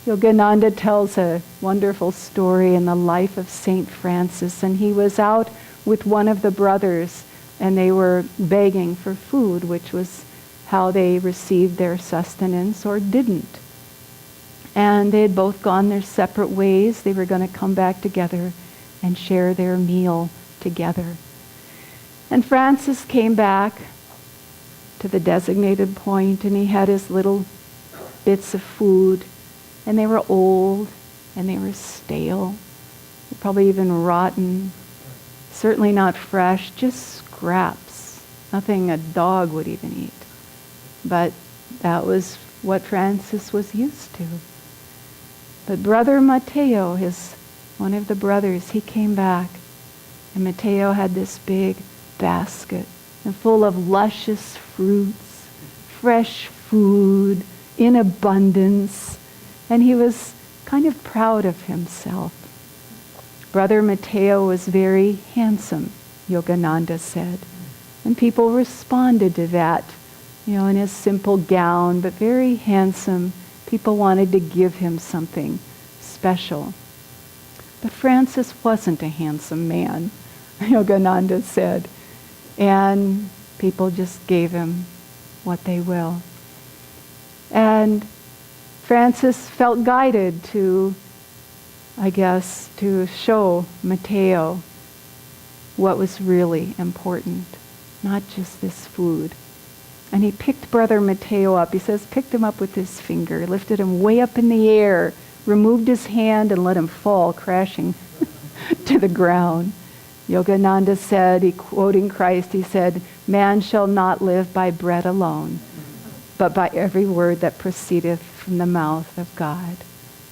Yogananda tells a wonderful story in the life of Saint Francis, and he was out with one of the brothers, and they were begging for food, which was how they received their sustenance or didn't. And they had both gone their separate ways. They were going to come back together and share their meal together. And Francis came back to the designated point, and he had his little bits of food, and they were old, and they were stale, probably even rotten, certainly not fresh, just scraps, nothing a dog would even eat. But that was what Francis was used to. But Brother Mateo, one of the brothers, he came back, and Mateo had this big basket and full of luscious fruits, fresh food, in abundance, and he was kind of proud of himself. Brother Mateo was very handsome, Yogananda said, and people responded to that, in his simple gown, but very handsome. People wanted to give him something special. But Francis wasn't a handsome man, Yogananda said, and people just gave him what they will. And Francis felt guided to show Mateo what was really important, not just this food. And he picked Brother Mateo up. He says, picked him up with his finger, lifted him way up in the air, removed his hand, and let him fall crashing to the ground. Yogananda said, quoting Christ, he said, "Man shall not live by bread alone, but by every word that proceedeth from the mouth of God."